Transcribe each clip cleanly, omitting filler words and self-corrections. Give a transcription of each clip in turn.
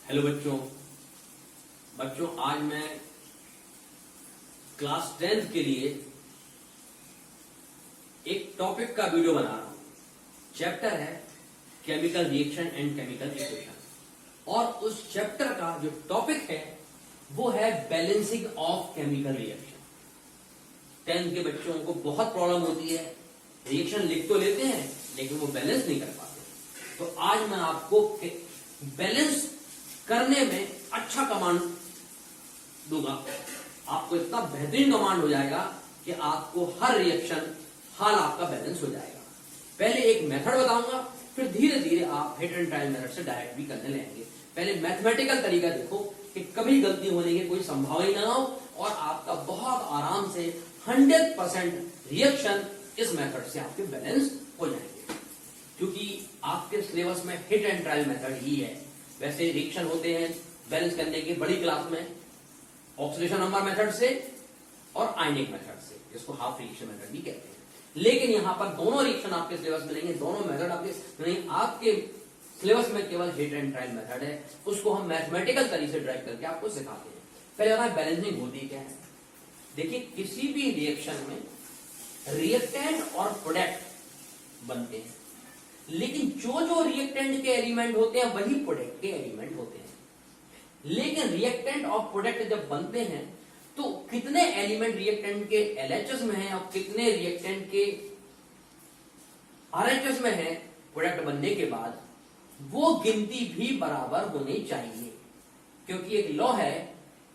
Hello बच्चों आज मैं क्लास 10th के लिए एक टॉपिक का वीडियो बना रहा हूं। चैप्टर है chemical reaction and chemical equation और उस चैप्टर का जो टॉपिक है वो है balancing of chemical reaction. 10th के बच्चों को बहुत प्रॉब्लम होती है, रिएक्शन लिख तो लेते हैं लेकिन वो बैलेंस नहीं कर पाते। तो आज मैं आपको बैलेंस करने में अच्छा कमांड दूंगा। आपको इतना बेहतरीन कमांड हो जाएगा कि आपको हर रिएक्शन हाल आपका बैलेंस हो जाएगा। पहले एक मेथड बताऊंगा, फिर धीरे धीरे आप हिट एंड ट्रायल मेथड से डायरेक्ट भी करने लगेंगे। पहले मैथमेटिकल तरीका देखो कि कभी गलती होने की कोई संभावना ही ना हो और आपका बहुत आराम से 100% रिएक्शन इस मेथड से आपके बैलेंस हो जाएंगे, क्योंकि आपके सिलेबस में हिट एंड ट्रायल मेथड ही है। वैसे रिएक्शन होते हैं बैलेंस करने के बड़ी क्लास में ऑक्सीडेशन नंबर मेथड से और आयनिक मेथड से, जिसको हाफ रिएक्शन मेथड भी कहते हैं। लेकिन यहां पर दोनों रिएक्शन आपके सिलेबस में नहीं है, दोनों मेथड आपके सिलेबस में केवल हिट एंड ट्रायल मेथड है। उसको हम मैथमेटिकल तरीके से ड्राइव करके आपको सिखाते हैं। पहले बताएं बैलेंसिंग होती क्या है। देखिए, किसी भी रिएक्शन में रिएक्टेंट और प्रोडक्ट बनते हैं, लेकिन जो रिएक्टेंट के एलिमेंट होते हैं वही प्रोडक्ट के एलिमेंट होते हैं। लेकिन रिएक्टेंट और प्रोडक्ट जब बनते हैं तो कितने एलिमेंट रिएक्टेंट के एलएचएस में हैं और कितने रिएक्टेंट के आरएचएस में हैं, प्रोडक्ट बनने के बाद वो गिनती भी बराबर होनी चाहिए, क्योंकि एक लॉ है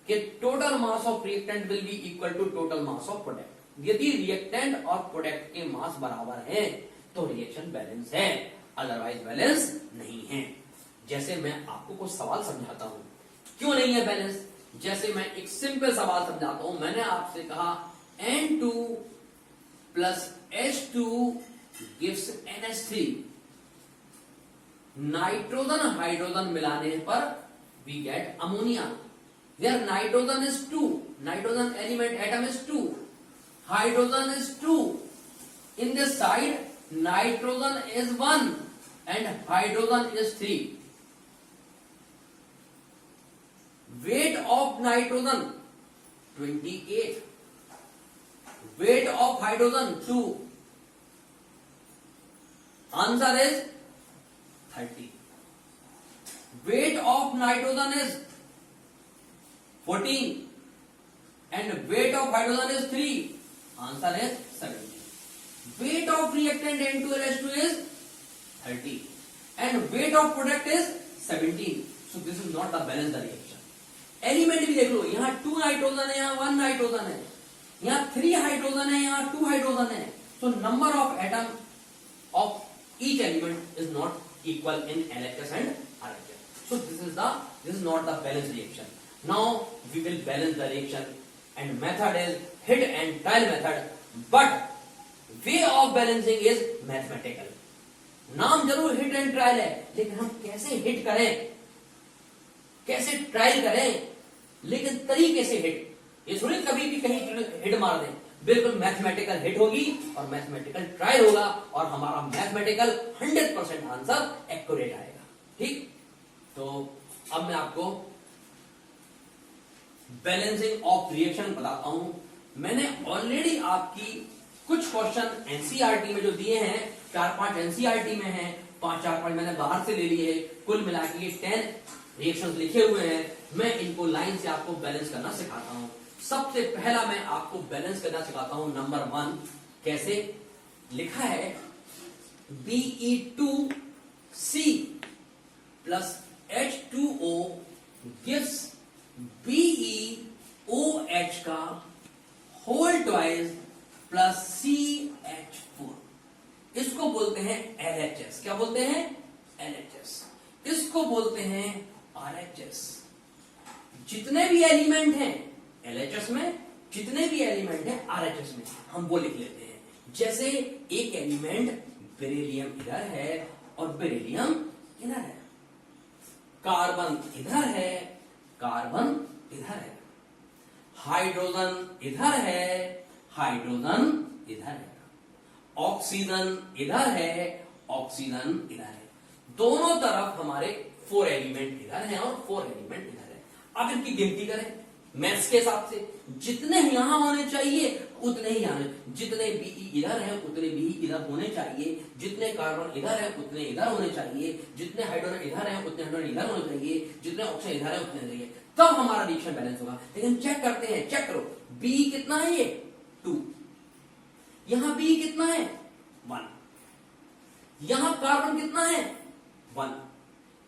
कि total mass of reactant will be equal to total mass of product. यदि रिएक्टेंट और प्रोडक्ट के मास बराबर हैं तो रिएक्शन बैलेंस है, अदरवाइज बैलेंस नहीं है। जैसे मैं आपको कुछ सवाल समझाता हूं क्यों नहीं है बैलेंस। जैसे मैं एक सिंपल सवाल समझाता हूं। मैंने आपसे कहा N2 plus H2 gives NH3। Nitrogen hydrogen मिलाने पर we get ammonia. Where nitrogen is 2, nitrogen element atom is 2, hydrogen is 2. In this side, nitrogen is 1 and hydrogen is 3. Weight of nitrogen 28. Weight of hydrogen 2. Answer is 30. Weight of nitrogen is 14 and weight of hydrogen is 3. Answer is 17. Weight of reactant N2LH2 is 30 and weight of product is 17. So this is not the balanced reaction. Element भी देख लो, यहाँ 2 nitrogen है, यहाँ 1 nitrogen है, यहाँ 3 hydrogen है, यहाँ 2 hydrogen है। So number of atom of each element is not equal in LHS and RHS. So this is not the balanced reaction. Now we will balance the reaction and method is hit and trial method, but way of balancing is mathematical. नाम जरूर hit and trial है, लेकिन हम कैसे hit करें, कैसे trial करें, लेकिन तरीके से हिट, ये थोड़ी कभी भी कहीं हिट मार दें। बिल्कुल मैथमेटिकल हिट होगी और मैथमेटिकल ट्रायल होगा और हमारा मैथमेटिकल 100% आंसर एक्यूरेट आएगा। ठीक, तो अब मैं आपको बैलेंसिंग ऑफ रिएक्शन बताता हूं। मैंने ऑलरेडी आपकी कुछ क्वेश्चन एनसीईआरटी में जो दिए हैं, 4-5 एनसीईआरटी में हैं, 5-4 मैंने बाहर से ले लिए, कुल मिला के 10 रिएक्शंस लिखे हुए हैं। मैं इनको लाइन से आपको बैलेंस करना सिखाता हूं। सबसे पहला मैं आपको बैलेंस करना सिखाता हूं। नंबर 1 कैसे लिखा है, Be2C plus H2O gives BeOH का होल ट्वाइस प्लस CH4। इसको बोलते हैं LHS। क्या बोलते हैं? LHS। इसको बोलते हैं RHS। जितने भी एलिमेंट हैं LHS में, जितने भी एलिमेंट हैं RHS में, हम वो लिख लेते हैं। जैसे एक एलिमेंट बेरिलियम इधर है और बेरिलियम इधर है, कार्बन इधर है, कार्बन इधर है, हाइड्रोजन इधर है, हाइड्रोजन इधर है, ऑक्सीजन इधर है, ऑक्सीजन इधर है। दोनों तरफ हमारे 4 एलिमेंट इधर है और 4 एलिमेंट इधर है। अब इनकी गिनती करें मैथ्स के हिसाब से, जितने यहां होने चाहिए उतने ही आने, जितने Be इधर है उतने Be इधर होने चाहिए, जितने कार्बन इधर है उतने इधर होने चाहिए, जितने हाइड्रोजन इधर है उतने हाइड्रोजन इधर होने चाहिए, जितने ऑक्सीजन इधर है उतने चाहिए, तब हमारा रिएक्शन बैलेंस होगा। लेकिन चेक करते हैं, चेक करो B कितना है, ये 2, यहां B कितना है 1, यहां कार्बन कितना है 1,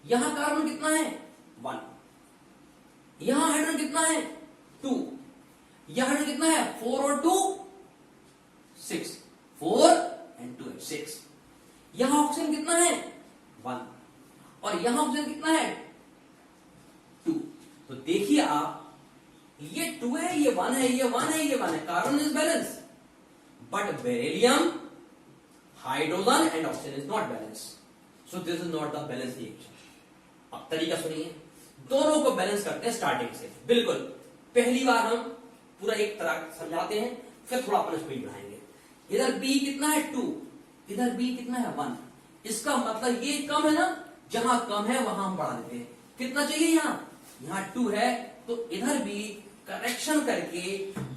यहां कार्बन कितना है 1, यहां हाइड्रोजन कितना है 2, यहां हाइड्रोजन कितना है 4 और 2 6, 4 and 2 6, यहां ऑक्सीजन कितना है 1 और यहां ऑक्सीजन कितना है 2। तो देखिए आप, ये 2 है, ये 1 है, ये 1 है, ये 1 है, carbon is balance, but beryllium, hydrogen and oxygen is not balance, so this is not the balance reaction. अब तरीका सुनिए, दोनों को बैलेंस करते हैं स्टार्टिंग से। बिल्कुल पहली बार हम पूरा एक तरह समझाते हैं, फिर थोड़ा अपन स्पीड बढ़ाएंगे। इधर B कितना है 2, इधर B कितना है 1, इसका मतलब ये कम है ना, जहां कम है वहां हम बढ़ा देते हैं। कितना चाहिए यहां 2 है, तो इधर भी करेक्शन करके,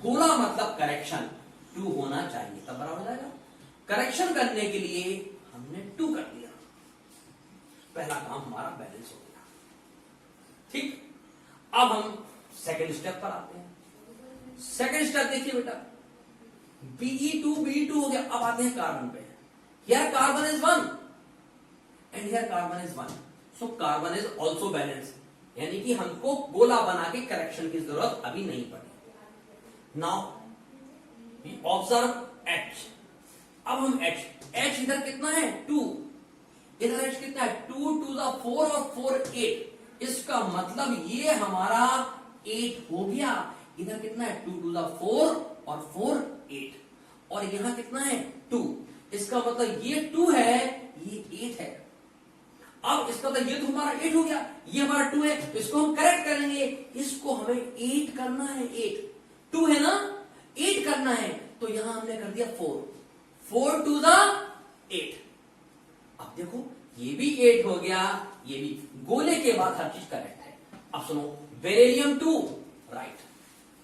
गोला मतलब करेक्शन 2 होना चाहिए, तब बराबर हो जाएगा। करेक्शन करने के लिए हमने 2 कर दिया, पहला काम हमारा बैलेंस हो गया। ठीक, अब हम सेकंड स्टेप पर आते हैं। सेकंड स्टेप देखिए बेटा, Be2 हो गया। अब आते हैं कार्बन पे। Here carbon is 1 and here carbon is 1, so carbon is also balance, यानी कि हमको गोला बना के करेक्शन की जरूरत अभी नहीं पड़ी। Now observe H। अब हम H इधर कितना है 2, इधर H कितना है 2 to the 4 और 4 8, इसका मतलब ये हमारा 8 हो गया। इधर कितना है 2 to the 4 और 4 8, और यहां कितना है 2, इसका मतलब ये 2 है, ये 8 है। अब इसका मतलब ये तो हमारा 8 हो गया, ये हमारा 2 है, तो इसको हम करेक्ट करेंगे, इसको हमें 8 करना है। 8 2 है ना, 8 करना है, तो यहां हमने कर दिया 4 to the 8। अब देखो ये भी 8 हो गया, ये भी, गोले के बाद हर चीज करेक्ट है। अब सुनो, beryllium 2 right,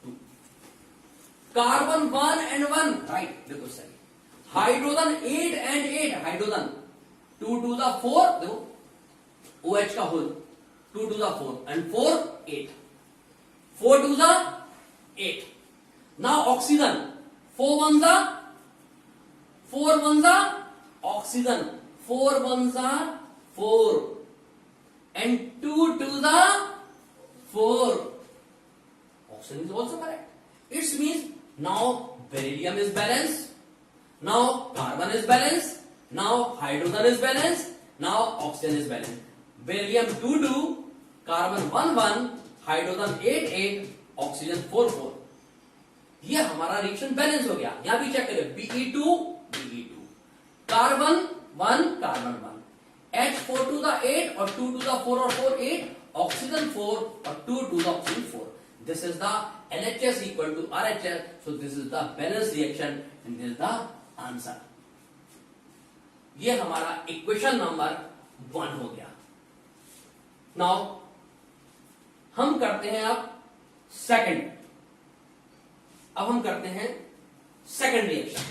2, carbon 1 and 1 right, बिल्कुल सही। Hydrogen 8 and 8, hydrogen 2 to the 4, देखो OH का whole 2 to the 4 and 4 8, 4 to the 8। now oxygen 4 1 oxygen 4 1 4 and 2 to the 4, oxygen is also correct. It means now beryllium is balanced, now carbon is balanced, now hydrogen is balanced, now oxygen is balanced. Beryllium 2 2, carbon 1 1, hydrogen 8 8, oxygen 4 4। ये हमारा reaction balance हो गया। यहां भी check करें, Be2 carbon 1 carbon 1, H 4 to the 8 और 2 to the 4 और 4 8, oxygen 4 और 2 to the oxygen 4। This is the LHS equal to RHS, so this is the balanced reaction and this is the answer। ये हमारा equation number 1 हो गया। Now हम करते हैं अब सेकंड, अब हम करते हैं second reaction.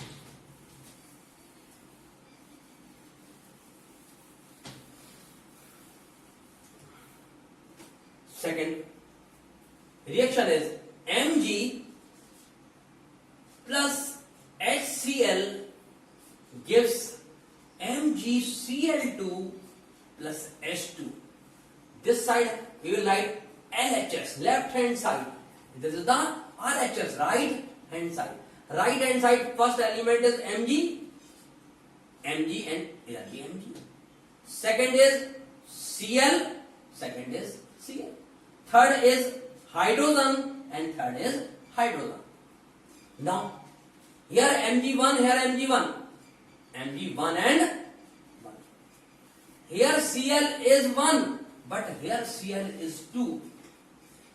Second reaction is Mg plus HCl gives MgCl2 plus H2. This side we will write LHS, left hand side. This is the RHS, right hand side. Right hand side first element is Mg and here be Mg. Second is Cl, second is Cl. Third is hydrogen and third is hydrogen. Now here Mg1, here Mg1, Mg1 and 1. Here Cl is 1, but here Cl is 2.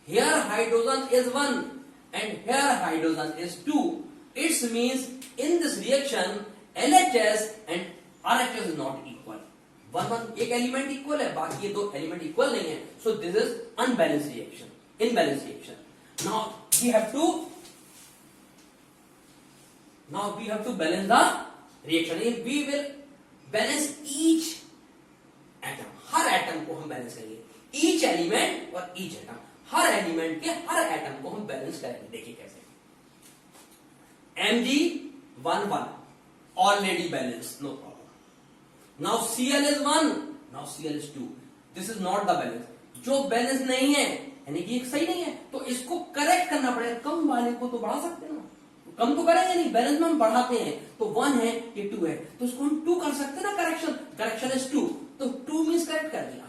Here hydrogen is 1 and here hydrogen is 2. It means in this reaction LHS and RHS is not equal. One one एक element equal है, बाकी ये दो element equal नहीं है, so this is unbalance reaction, imbalance reaction. Now we have to balance the reaction. We will balance each atom, हर atom को हम बैलेंस करेंगे, ईच एलिमेंट और ईच एटम, हर एलिमेंट के हर एटम को हम बैलेंस करेंगे. देखिए कैसे. Mg1 already balanced, no problem. Now Cl is 1, now Cl is 2. This is not the balance. जो बैलेंस नहीं है यानी कि सही नहीं है, तो इसको करेक्ट करना पड़ेगा. कम वाले को तो बढ़ा सकते हैं ना, कम तो करेंगे नहीं, बैलेंस में हम बढ़ाते हैं. तो 1 है ये 2 है, तो इसको हम 2 कर सकते हैं ना. करेक्शन इज 2, तो 2 मींस करेक्ट कर दिया.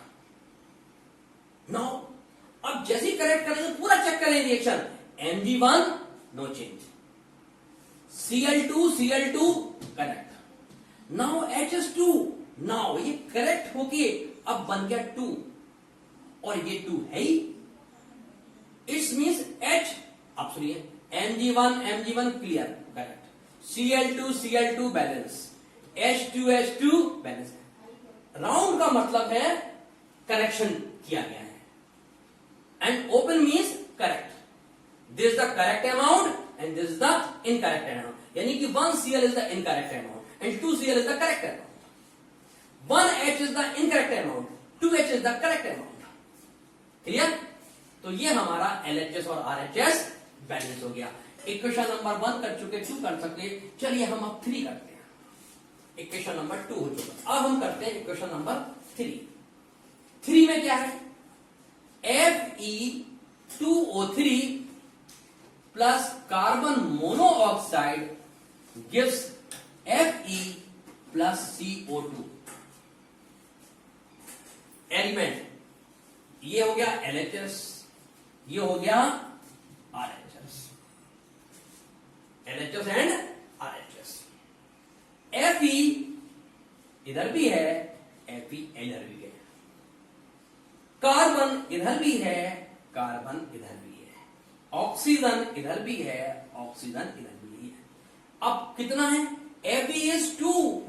नाउ अब जैसे ही करेक्ट करेंगे पूरा चेक करेंगे reaction. Mg1 no change, Cl2 correct. Now HS2, now ये करेक्ट होके अब बन गया 2 और ये 2 है ही. इट्स मींस H, अब सुनिए, Mg1 clear correct, Cl2 balance, H2 balance. Round का मतलब है करेक्शन किया गया है, and open means correct. This is the correct amount and this is the incorrect amount. यानी कि 1 Cl is the incorrect amount and 2 Cl is the correct amount. 1 H is the incorrect amount, 2 H is the correct amount. Clear. तो ये हमारा LHS और RHS balance हो गया. Equation number 1 कर चुके, 2 कर सकते. चलिए हम अब 3 करते हैं. इक्वेशन नंबर 2 हो चुका, अब हम करते हैं इक्वेशन नंबर 3. 3 में क्या है? Fe2O3 plus carbon monoxide gives Fe plus CO2. Element ये हो गया LHS, ये हो गया RHS, LHS and RHS. Fe इधर भी है, Fe इधर भी है, कार्बन इधर भी है, कार्बन इधर भी है, ऑक्सीजन इधर भी है, ऑक्सीजन इधर भी है. अब कितना है? Fe is 2,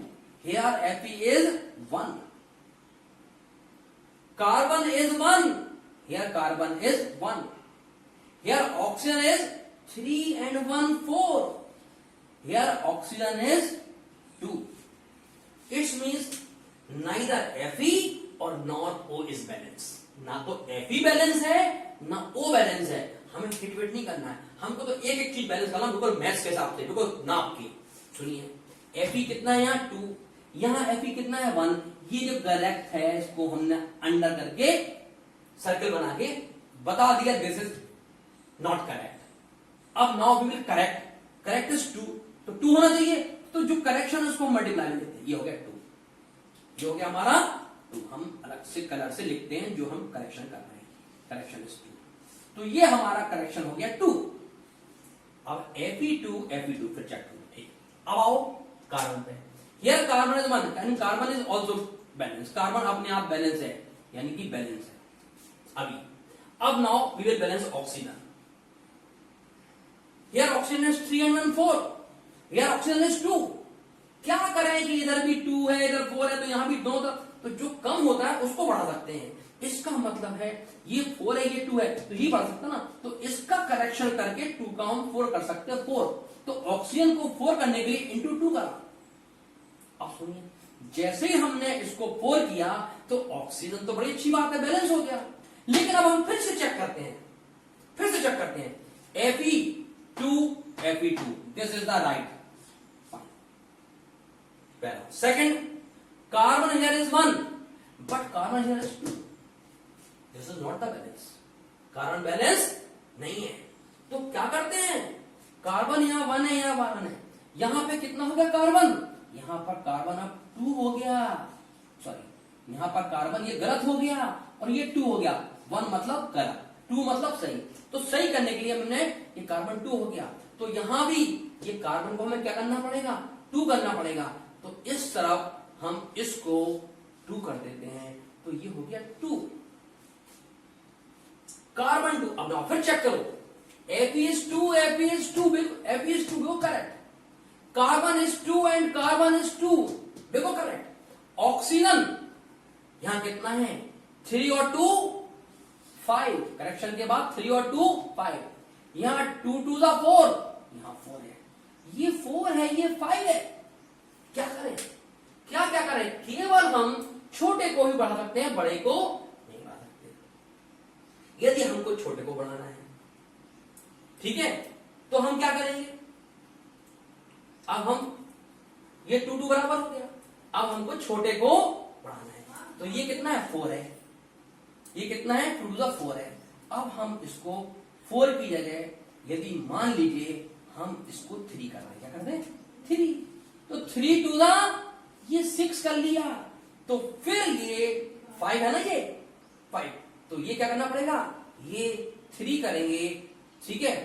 here Fe is 1, carbon is 1, here carbon is 1, here oxygen is 3 and 1 4, here oxygen is 2. It means neither Fe or nor O is balanced. ना तो Fe बैलेंस है ना O बैलेंस है. हमें फिटवेट नहीं करना है, हमको तो एक एक चीज बैलेंस करना, बिल्कुल मैथ्स के हिसाब से, बिल्कुल नाप के. सुनिए, Fe कितना है? यहाँ 2, यहाँ Fe कितना है? 1. ये जो करेक्ट है इसको हमने अंडर करके सर्कल बना के बता दिया दिस इज नॉट करेक्ट. अब now we will correct is 2, तो 2 होना चाहिए. तो जो करेक्शन है उसको हम मल्टीप्लाई में लेते हैं. ये हो गया 2, ये हो गया हमारा 2. हम अलग से कलर से लिखते हैं जो हम करेक्शन कर रहे हैं. करेक्शन इज 2, तो ये हमारा करेक्शन हो गया 2. अब Fe2 फिर चेक करो. ठीक, अब आओ कार्बन पे. Here carbon is 1 and carbon is also balance. Carbon अपने आप बैलेंस है, यानी कि बैलेंस है अभी. अब now we will balance oxygen. Here oxygen is 3 and 1 4, here oxygen is 2. क्या करें कि इधर भी 2 है, इधर 4 है, तो यहां भी 2, तो जो कम होता है उसको बढ़ा सकते हैं. इसका मतलब है ये 4 है, ये 2 है, तो ये बढ़ सकता ना. तो इसका करेक्शन करके 2 का हम 4 कर सकते हैं. 4, तो ऑक्सीजन को 4 करने के लिए इंटू 2 करा. अब सुनिए, जैसे ही हमने इसको 4 किया तो ऑक्सीजन तो बड़ी अच्छी बात है, बैलेंस हो गया. लेकिन अब हम फिर से चेक करते हैं, Fe2, this is the right. Second, carbon here is 1 but carbon here is 2. This is not the balance. Carbon balance नहीं है. तो क्या करते हैं? कार्बन यहां 1 है, यहां 1 है. यहां पे कितना हो गया कार्बन? यहां पर कार्बन अब 2 हो गया. सॉरी, यहां पर कार्बन ये गलत हो गया और ये 2 हो गया. 1 मतलब गलत, 2 मतलब सही. तो सही करने के लिए हमने ये कार्बन 2 हो गया. तो यहां भी ये कार्बन को हमें क्या करना पड़ेगा? 2 करना पड़ेगा. तो इस तरफ हम इसको 2 कर देते हैं, तो ये हो गया 2. कार्बन 2. अब फिर चेक करो. Fe is 2, बिल्कुल correct. Carbon is 2 and carbon is 2, देखो करेक्ट. ऑक्सीजन यहां कितना है 3 और 2 5, करेक्शन के बाद 3 और 2 5, यहां 2 2 4, यहां 4 है, ये 4 है ये 5 है। क्या करें, क्या क्या करें, केवल हम छोटे को ही बढ़ा सकते हैं, बड़े को नहीं बढ़ा सकते। यदि हमको छोटे को बढ़ाना है, ठीक है, तो हम क्या करेंगे, अब हम ये 2 2 बराबर हो गया, अब हमको छोटे को बढ़ाना है, तो ये कितना है 4 है, ये कितना है 2 2 4 है। अब हम इसको 4 की जगह यदि मान लीजिए हम इसको 3 कर रहे हैं, क्या कर दें 3, तो 3 2 ये 6 कर लिया, तो फिर ये 5 है ना, ये 5, तो ये क्या करना पड़ेगा, ये 3 करेंगे, ठीक है,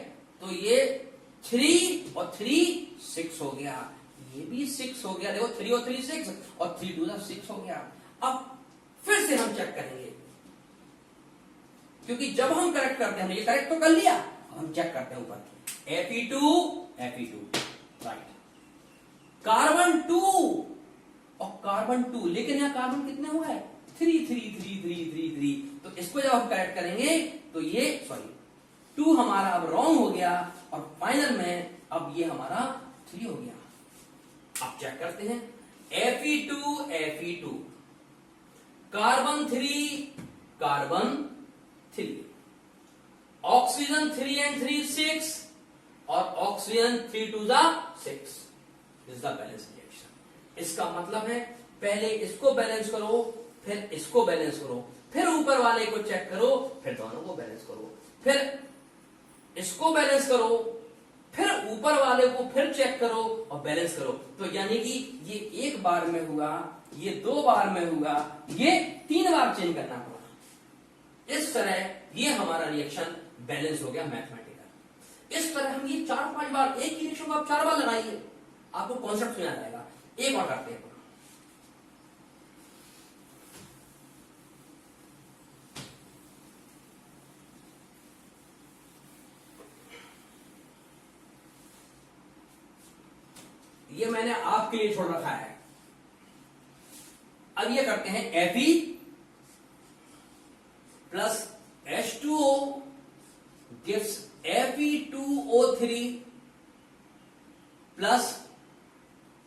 तो ये 3 और 3 6 हो गया, ये भी 6 हो गया, देखो 3 और 3 6 और 3 2 6 हो गया। अब फिर से हम चेक करेंगे, क्योंकि जब हम करेक्ट करते हैं, ये करेक्ट तो कर लिया, अब हम चेक करते हैं ऊपर Fe2 राइट, कार्बन 2 और कार्बन 2, लेकिन यहां कार्बन कितने हुआ है 3 3 3 3 3 3, तो इसको जब हम करेक्ट करेंगे तो ये 2 हमारा अब रॉन्ग हो गया, और फाइनल में अब ये हमारा 3 हो गया। अब चेक करते हैं Fe2 carbon 3 carbon 3, oxygen 3 and 3 6, और oxygen 3 2 6, this the balance reaction. इसका मतलब है पहले इसको बैलेंस करो, फिर इसको बैलेंस करो, फिर ऊपर वाले को चेक करो, फिर दोनों को बैलेंस करो, फिर इसको बैलेंस करो, फिर ऊपर वाले को फिर चेक करो और बैलेंस करो। तो यानी कि ये 1 बार में हुआ, ये 2 बार में हुआ, ये 3 बार चेंज करना पड़ा। इस तरह ये हमारा रिएक्शन बैलेंस हो गया मैथमेटिकल। इस तरह हम ये 4-5 बार, एक ही रिएक्शन को आप 4 बार लगाइए, आपको कॉन्सेप्ट में आ जाएगा। एक और करते हैं, ये मैंने आपके लिए छोड़ रखा है। अब ये करते हैं Fe plus H2O gives Fe2O3 plus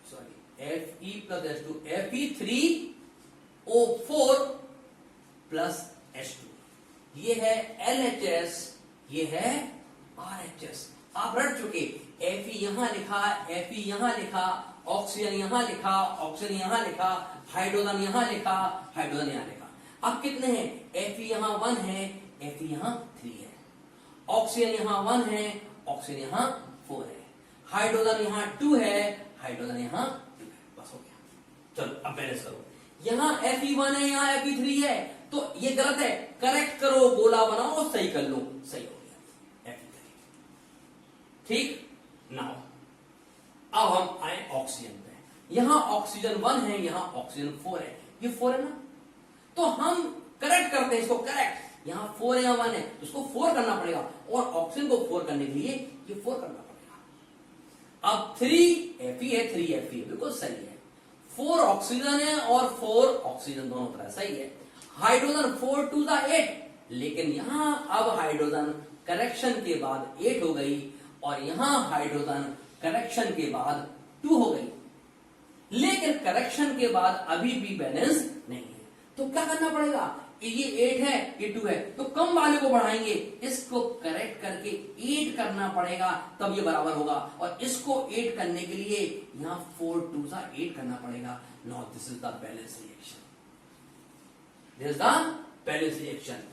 Fe plus H2 Fe3O4 plus H2, ये है LHS, ये है RHS। आप रट चुके, Fe यहां लिखा, Fe यहां लिखा, ऑक्सीजन यहां लिखा, ऑक्सीजन यहां लिखा, हाइड्रोजन यहां लिखा, हाइड्रोजन यहां लिखा। अब कितने हैं, Fe यहां 1 है, Fe यहां 3 है, ऑक्सीजन यहां 1 है, ऑक्सीजन यहां 4 है, हाइड्रोजन यहां 2 है, हाइड्रोजन यहां 2 है, बस हो गया। चलो अब बैलेंस करो, यहां Fe1 है, यहां Fe3 है, तो ये गलत है, करेक्ट करो, गोला बनाओ, सही कर लो, सही हो गया Fe3। ठीक, नाउ अब हम आए ऑक्सीजन पे, यहां ऑक्सीजन 1 है, यहां ऑक्सीजन 4 है, ये 4 है ना, तो हम करेक्ट करते हैं इसको, करेक्ट, यहां 4 है, यहां 1 है, तो इसको 4 करना पड़ेगा, और ऑक्सीजन को 4 करने के लिए ये 4 करना पड़ेगा। अब 3 Fe है, 3 Fe है, बिल्कुल सही है, 4 ऑक्सीजन है और 4 ऑक्सीजन दोनों तरह सही है। हाइड्रोजन 4 2 8, लेकिन यहां अब हाइड्रोजन करेक्शन के बाद 8 हो गई, और यहां हाइड्रोजन करेक्शन के बाद 2 हो गई, लेकिन करेक्शन के बाद अभी भी बैलेंस नहीं है, तो क्या करना पड़ेगा, ये 8 है, ये 2 है, तो कम वाले को बढ़ाएंगे, इसको करेक्ट करके 8 करना पड़ेगा, तब ये बराबर होगा, और इसको 8 करने के लिए यहां 4 2 8 करना पड़ेगा। Now this is the balance reaction, this is the balance reaction.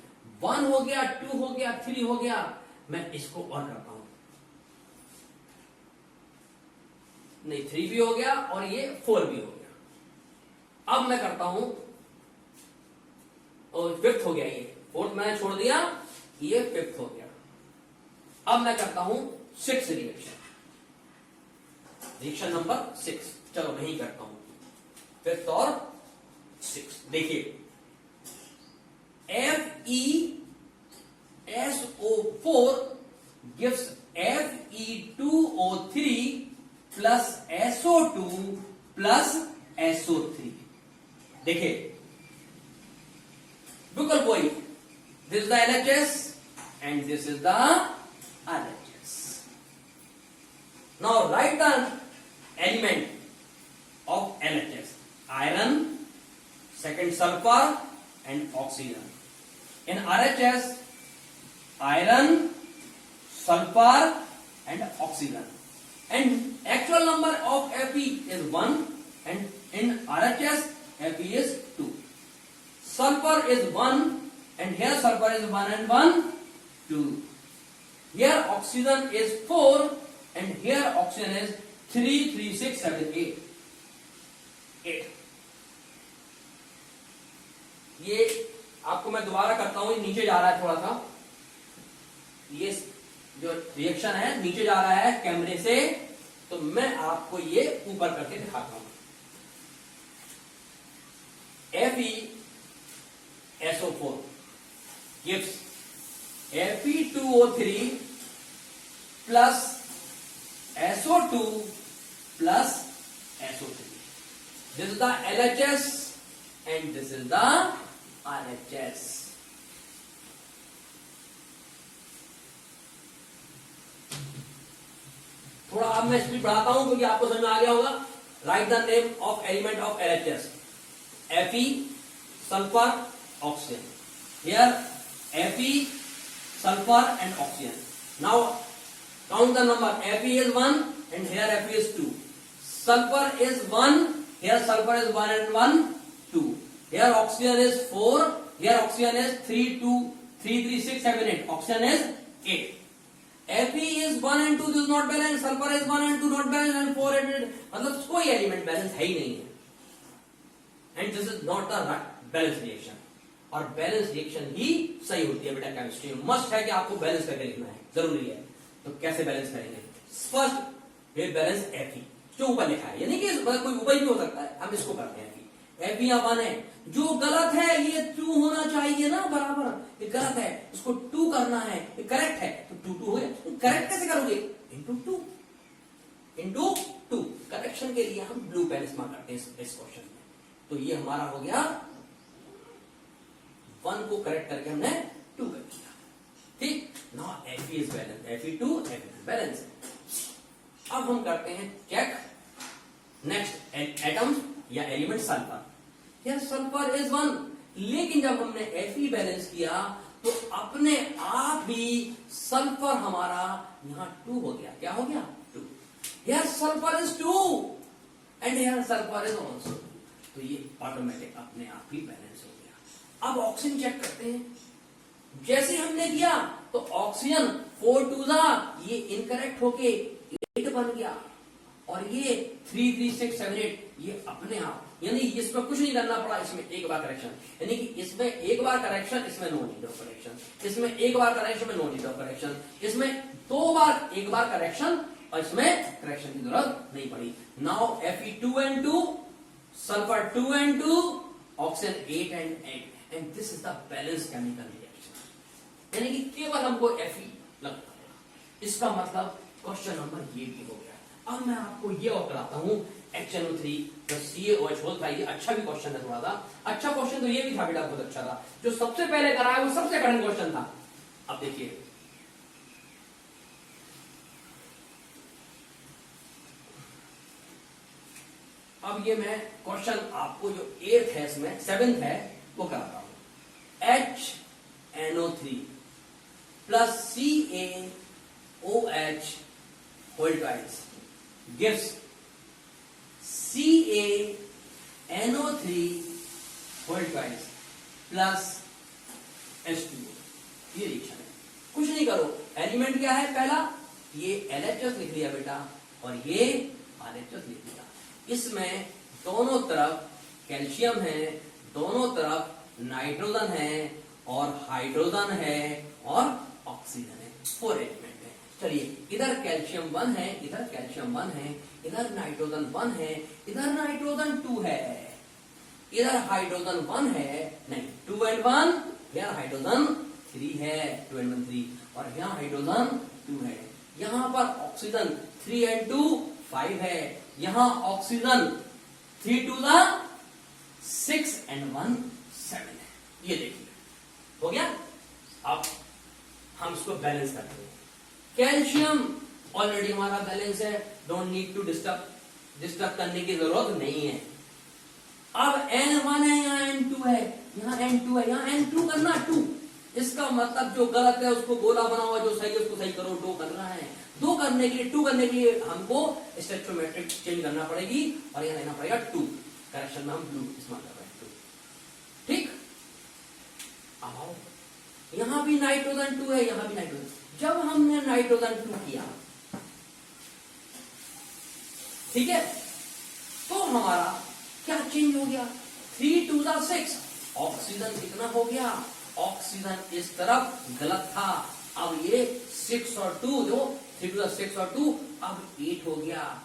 1 हो गया, 2 हो गया, 3 हो गया, मैं इसको और करता हूं, नहीं 3 भी हो गया और ये 4 भी हो गया। अब मैं करता हूं, और 5th हो गया, ये 4th मैंने छोड़ दिया, ये 5th हो गया। अब मैं करता हूं 6th रिएक्शन, रिएक्शन नंबर 6, चलो मैं ही करता हूं 5th और 6th। देखिए FeSO4 gives Fe2O3 plus SO2 plus SO3। देखिए बिल्कुल वही, this is the LHS and this is the RHS. Now write the element of LHS: iron, second sulfur and oxygen. In RHS, iron, sulfur and oxygen. And actual number of Fe is 1 and in RHS Fe is 2. Sulfur is 1 and here sulfur is 1 and 1, 2. Here oxygen is 4 and here oxygen is 3, 3, 6, 7, 8. ये आपको मैं दोबारा करता हूं, नीचे जा रहा है थोड़ा सा, ये जो रिएक्शन है नीचे जा रहा है कैमरे से, तो मैं आपको ये ऊपर करके दिखाता हूं. FeSO4 gives Fe2O3 plus SO2 plus SO3. This is the LHS and this is the RHS. थोड़ा अब मैं स्पीड बढ़ाता हूं क्योंकि आपको समझ में आ गया होगा. Right the name of element of LHS: Fe, sulfur, oxygen. Here Fe, sulfur and oxygen. Now count the number. Fe is 1 and here Fe is 2. Sulfur is 1, here sulfur is 1 and 1, 2. Here oxygen is 4, here oxygen is 3, 2, 3, 3, 6, 7, 8. Oxygen is 8. Fe is 1 and 2, this is not balanced. Sulfur is 1 and 2 not balanced and 4 and 8. मतलब कोई element balance है ही नहीं है. And this is not the balance reaction. और balance reaction ही सही होती है बेटा केमिस्ट्री में. मस्ट है कि आपको बैलेंस करके लिखना है, जरूरी है. तो कैसे बैलेंस करेंगे? फर्स्ट ये बैलेंस Fe जो ऊपर लिखा है, यानी कि कोई ऊपर भी हो सकता है, हम इसको करते हैं. Fe यहाँ 1 है, जो गलत है ये 2 होना चाहिए ना बराबर, ये गलत है, इसको 2 करना है. ये करेक्ट है तो 2 2 हो गया. करेक्ट कैसे करोगे? इंटू 2. करेक्शन के लिए हम ब्लू पेन इस्तेमाल करते हैं इस क्वेश्चन में. तो ये हमारा हो गया 1 को करेक्ट करके हमने 2 कर दिया. ठीक. Now Fe is balance, Fe2 Fe2 balance. अब हम करते हैं चेक नेक्स्ट एटम या एलिमेंट सल्फर. यार सल्फर इज 1, लेकिन जब हमने Fe बैलेंस किया तो अपने आप ही सल्फर हमारा यहां 2 हो गया. क्या हो गया? 2. यार सल्फर इज 2 एंड यार सल्फर इज ऑल्सो. तो ये ऑटोमेटिक अपने आप ही बैलेंस हो गया. अब ऑक्सीजन चेक करते हैं. जैसे हमने किया तो ऑक्सीजन 4 2 ये इनकरेक्ट होके 8 बन गया और ये 3 3 6 7 8 ये अपने आप, यानी इसमें कुछ नहीं करना पड़ा. इसमें एक बार करेक्शन, यानी कि इसमें एक बार करेक्शन, इसमें नो नीड ऑफ करेक्शन. इसमें एक बार करेक्शन में नो नीड ऑफ करेक्शन. इसमें 2 बार एक बार करेक्शन और इसमें करेक्शन की जरूरत नहीं पड़ी. Now Fe2N2, sulfur 2N2, oxygen 8 and 8. And this is the balanced chemical reaction. यानी कि केवल हमको Fe लगता है. इसका मतलब क्वेश्चन नंबर ये भी हो गया. अब मैं आपको ये और कराता हूं HNO3 CaOH होल था. ये अच्छा भी क्वेश्चन है, थोड़ा सा अच्छा क्वेश्चन तो ये भी था बेटा, बहुत अच्छा था. जो सबसे पहले कराया वो सबसे कठिन क्वेश्चन था. अब देखिए अब ये मैं क्वेश्चन आपको जो 8th है इसमें 7th है वो कराता हूं. HNO3 plus CaOH whole twice gives CaNO3 whole twice plus H2O. ये रिएक्शन है. कुछ नहीं करो, एलिमेंट क्या है? पहला ये LHS लिख लिया बेटा और ये RHS लिख लिया. इसमें दोनों तरफ कैल्शियम है, दोनों तरफ नाइट्रोजन है और हाइड्रोजन है और ऑक्सीजन है. 4 एलिमेंट है. चलिए इधर कैल्शियम 1 है, इधर कैल्शियम 1 है, इधर नाइट्रोजन 1 है, इधर नाइट्रोजन 2 है, इधर हाइड्रोजन 1 है, नहीं 2 and 1, यहाँ हाइड्रोजन 3 है, 2 and 1 3, और यहाँ हाइड्रोजन 2 है. यहाँ पर ऑक्सीजन 3 and 2 5 है, यहाँ ऑक्सीजन 3 2 6 and 1 7 है. ये देखिए हो गया। अब हम इसको बैलेंस करते हैं। कैल्शियम ऑलरेडी हमारा बैलेंस है, डोंट नीड टू डिस्टर्ब करने की जरूरत नहीं है। अब N1 है, यहाँ N2 है, यहाँ N2 है, यहाँ N2 करना 2। इसका मतलब जो गलत है उसको गोला बनाओ, जो सही है उसको सही करो। 2 कर रहा है, 2 करने के लिए 2 करने के लिए हमको स्टेचोमेट्रिक चेंज करना पड़ेगी और यहाँ लेना पड़ेगा 2। करेक्शन में हम ब्लू इस्तेमाल कर रहे हैं 2। ठीक, आओ यहां भी नाइट्रोजन 2 है, यहां भी नाइट्रोजन। जब हमने नाइट्रोजन 2 किया, ठीक है, तो हमारा क्या चेंज हो गया? 3 2 6। ऑक्सीजन कितना हो गया? ऑक्सीजन इस तरफ गलत था, अब ये 6 और 2 जो 3 2 6 और 2 अब 8 हो गया।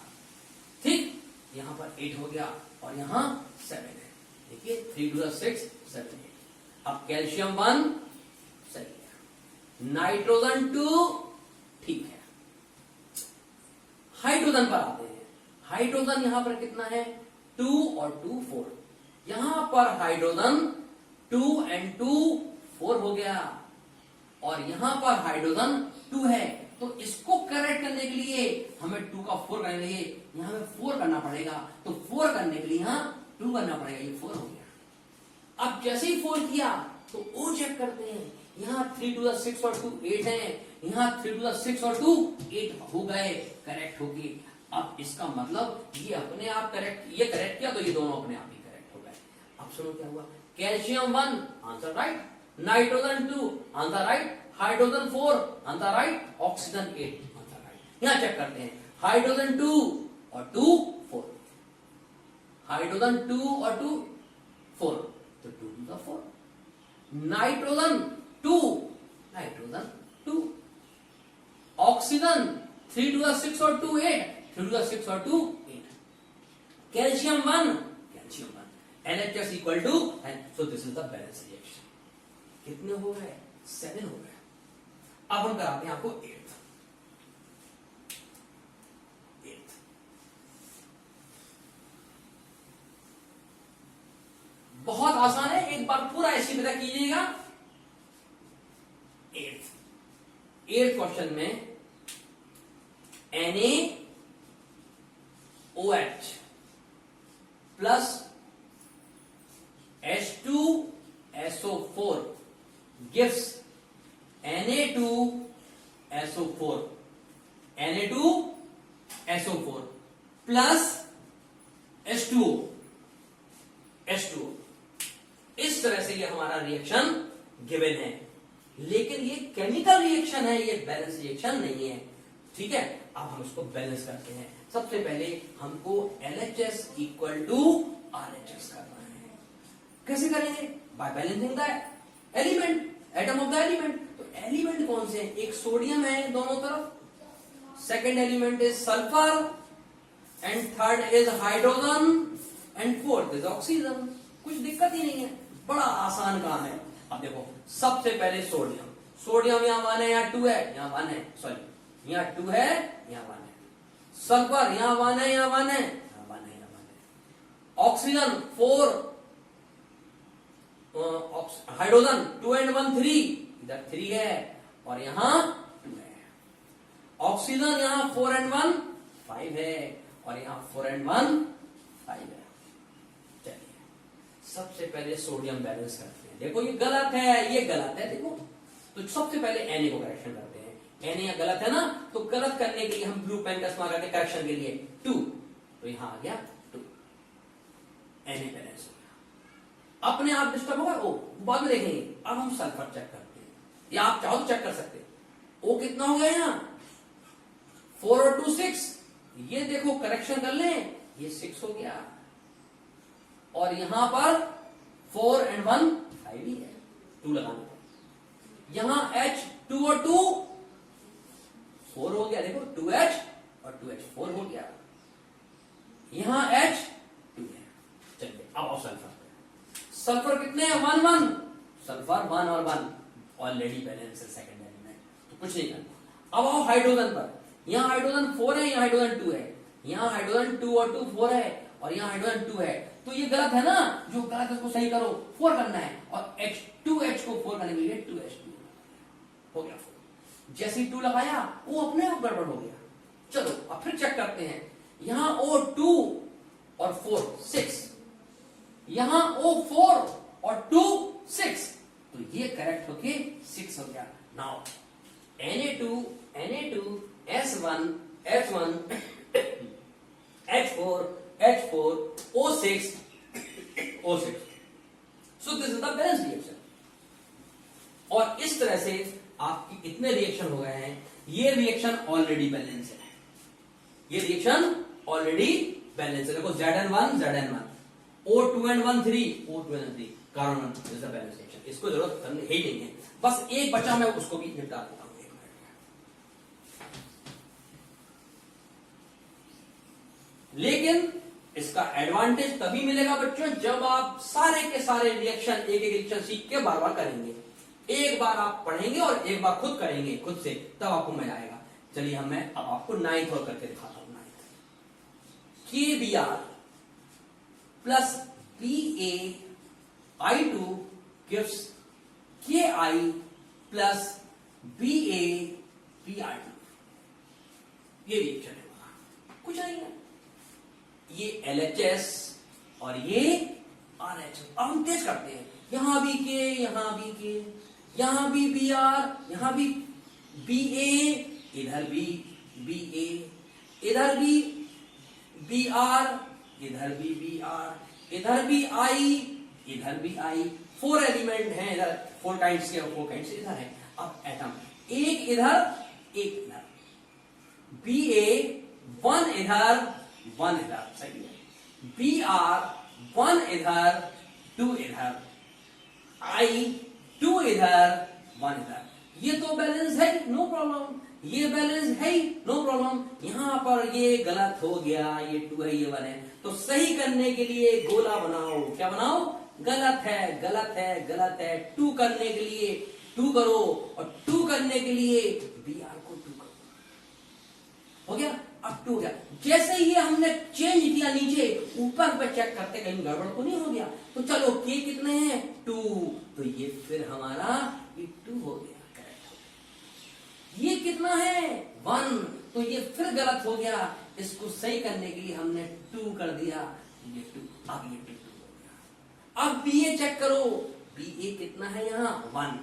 ठीक, यहां पर 8 हो गया और यहां 7 है। देखिए 3 2 6 7 8। अब कैल्शियम 1 सही है, नाइट्रोजन 2 ठीक है। हाइड्रोजन पर आते हैं। हाइड्रोजन यहां पर कितना है? 2 और 2 4। यहां पर हाइड्रोजन 2 and 2 4 हो गया और यहां पर हाइड्रोजन 2 है, तो इसको करेक्ट करने के लिए हमें 2 का 4 करने के लिए यहां हमें 4 करना पड़ेगा। तो 4 करने के लिए यहां 2 करना पड़ेगा, ये 4 हो गया। अब जैसे ही 4 किया तो ओ चेक करते हैं, यहां 3 2 6 और 2 8 है, यहां 3 2 6 और 2 8 हो गए, करेक्ट हो गए। अब इसका मतलब ये अपने आप करेक्ट, ये करेक्ट किया तो ये दोनों अपने आप ही करेक्ट हो गए। अब सुनो क्या हुआ? Calcium 1 answer right, nitrogen 2 answer right, hydrogen 4 answer right, oxygen 8 answer right. यहां चेक करते हैं, हाइड्रोजन 2 और 2 4, हाइड्रोजन 2 और 2 4, तो 2 2 4, नाइट्रोजन 2 नाइट्रोजन 2, ऑक्सीजन 3 2 6 और 2 8, 3 2 6 और 2 8, calcium 1 calcium 1, LHS equal to, so this is the balance reaction. कितने हो गए? 7 हो गए। अब हम कराते हैं आपको 8th। बहुत आसान है, एक बार पूरा ऐसी तरह कीजिएगा। 8th क्वेश्चन में NaOH plus H2SO4 gives Na2SO4, Na2SO4 plus H2O। इस तरह से ये हमारा रिएक्शन गिवन है, लेकिन ये केमिकल रिएक्शन है, ये बैलेंस रिएक्शन नहीं है। ठीक है, अब हम इसको बैलेंस करते हैं। सबसे पहले हमको LHS इक्वल टू RHS करना है। कैसे करेंगे? By balancing the element, atom of the element. तो एलिमेंट कौन से हैं? एक सोडियम है दोनों तरफ, second element is sulphur, and third is hydrogen, and fourth is oxygen. कुछ दिक्कत ही नहीं है, बड़ा आसान काम है। अब देखो, सबसे पहले सोडियम, सोडियम यहाँ 1 है, यहाँ 2 है, यहाँ 1 है, सॉरी यहाँ 2 है, यहाँ 1 है। सल्फर यहाँ 1 है, यहाँ 1 है, यहाँ 1 है, यहाँ 1 है। ऑक्सीजन 4, हाइड्रोजन 2 and 1 3, इधर 3 है और यहाँ 2 है। ऑक्सीजन यहाँ 4 and 1 5 है और यहाँ 4 and 1 5 है। चलिए सबसे पहले सोडियम बैलेंस करते हैं। देखो ये गलत है, ये गलत है। देखो तो सबसे पहले Na को करेक्शन करते हैं। Na गलत है ना, तो गलत करने के लिए हम ब्लू पेन का इस्तेमाल करते हैं करेक्शन के लिए 2, तो यहां आ गया 2, Na बैलेंस हो गया। अपने आप डिस्टर्ब होगा, ओ बाद में देखेंगे। अब हम सल्फर चेक करते हैं, या आप चाहो तो चेक कर सकते हैं। ओ कितना हो गया यहाँ? 4 और 2 6। ये देखो करेक्शन कर लें, ये 6 हो गया और यहां पर 4 and 1 5 ही है, 2 लगाना। यहां H 2 और 2 4 हो गया। देखो 2H और 2H 4 हो गया। यहां H 2 है। चलिए अब आओ सल्फर। सल्फर कितने हैं? 1 1। सल्फर 1 और 1 ऑलरेडी बैलेंस है, सेकंड एलिमेंट, तो कुछ नहीं करना। अब आओ हाइड्रोजन पर। यहां हाइड्रोजन 4 है, यहां हाइड्रोजन 2 है। यहां हाइड्रोजन 2 और 2 4 है और यहां हाइड्रोजन 2 है, तो ये गलत है ना, जो गलत है उसको सही करो, 4 करना है, और H2H को 4 करने के लिए 2H2 हो गया 4। जैसे ही 2 लगाया वो अपने आप गड़बड़ हो गया। चलो अब फिर चेक करते हैं, यहां O2 और 4 6, यहां O4 और 2 6, तो ये करेक्ट होके 6 हो गया। Now Na2 S1 H1 H4 O6 O6, so this is the balanced reaction। और इस तरह से आपके इतने रिएक्शन हो गए हैं, ये रिएक्शन ऑलरेडी बैलेंस है, ये रिएक्शन ऑलरेडी बैलेंस है। देखो Zn1 Zn1 O2N1 3 O2N3 कारण इज द बैलेंस रिएक्शन, इसको जरूरत है ही नहीं है। बस एक बचा, मैं उसको भी निपटा देता हूं। लेकिन इसका एडवांटेज तभी मिलेगा बच्चों जब आप सारे के सारे रिएक्शन एक एक रिएक्शन सीख के बार बार करेंगे। एक बार आप पढ़ेंगे और एक बार खुद करेंगे खुद से, तब आपको मजा आएगा। चलिए मैं अब आपको 9th और करके दिखाता हूं। 9th KBr plus BaI2 gives KI plus BaBr2, ये रिएक्शन है, कुछ नहीं है। ये LHS और ये RHS। अब हम टेस्ट करते हैं, यहां भी K, यहां भी K, यहां भी Br, यहां भी Ba, इधर भी Ba, इधर भी Br, इधर भी Br, इधर भी I, इधर भी I। 4 एलिमेंट हैं इधर, 4 काइंड्स के, 4 काइंड्स इधर है। अब एटम एक इधर एक इधर, Ba 1 इधर 1 इधर, सही है। Br 1 इधर 2 इधर, I 2 इधर 1 इधर। ये तो बैलेंस है, नो प्रॉब्लम, ये बैलेंस है, नो प्रॉब्लम। यहां पर ये गलत हो गया, ये 2 है, ये 1 है, तो सही करने के लिए गोला बनाओ। क्या बनाओ? गलत है, गलत है, गलत है। 2 करने के लिए 2 करो, और 2 करने के लिए Br को 2 करो। हो गया? अब 2 हो गया। जैसे ही हमने चेंज किया नीचे, ऊपर पे चेक करते कहीं गड़बड़ तो नहीं हो गया। तो चलो K कितने हैं? 2, तो ये फिर हमारा ये 2 हो गया, करेक्ट हो गया। ये कितना है? 1, तो ये फिर गलत हो गया। इसको सही करने के लिए हमने 2 कर दिया, ये 2, अब ये 2 हो गया। अब BA चेक करो, BA कितना है? यहाँ 1,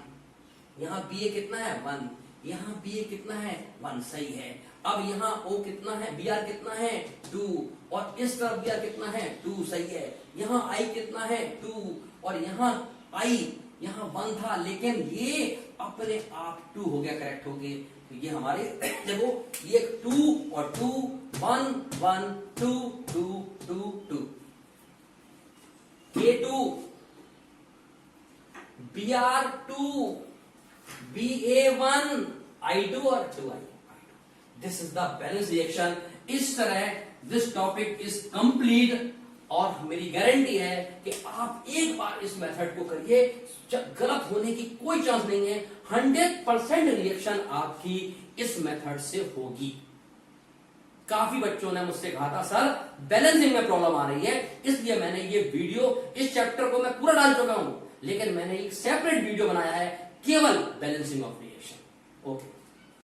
यहाँ BA कितना है? 1, यहाँ BA कितना है? 1, सही है। अब यहाँ O कितना है? Br कितना है? 2, और इस तरफ Br कितना है? 2, सही है। यहाँ I कितना है? 2, और यहाँ I यहाँ 1 था, लेकिन ये अपने आप 2 हो गया, करेक्ट हो गए। तो ये हमारे देखो, ये 2 और 2, 1 1 2 2 2 2, K2 Br2 Ba1 I2 और 2I। This is the balance reaction. इस तरह दिस टॉपिक इज कंप्लीट, और मेरी गारंटी है कि आप एक बार इस मेथड को करिए, गलत होने की कोई चांस नहीं है। 100% रिएक्शन आपकी इस मेथड से होगी। काफी बच्चों ने मुझसे कहा था सर बैलेंसिंग में प्रॉब्लम आ रही है, इसलिए मैंने ये वीडियो, इस चैप्टर को मैं पूरा डाल चुका हूं, लेकिन मैंने एक सेपरेट वीडियो बनाया है केवल बैलेंसिंग ऑफ रिएक्शन। ओके।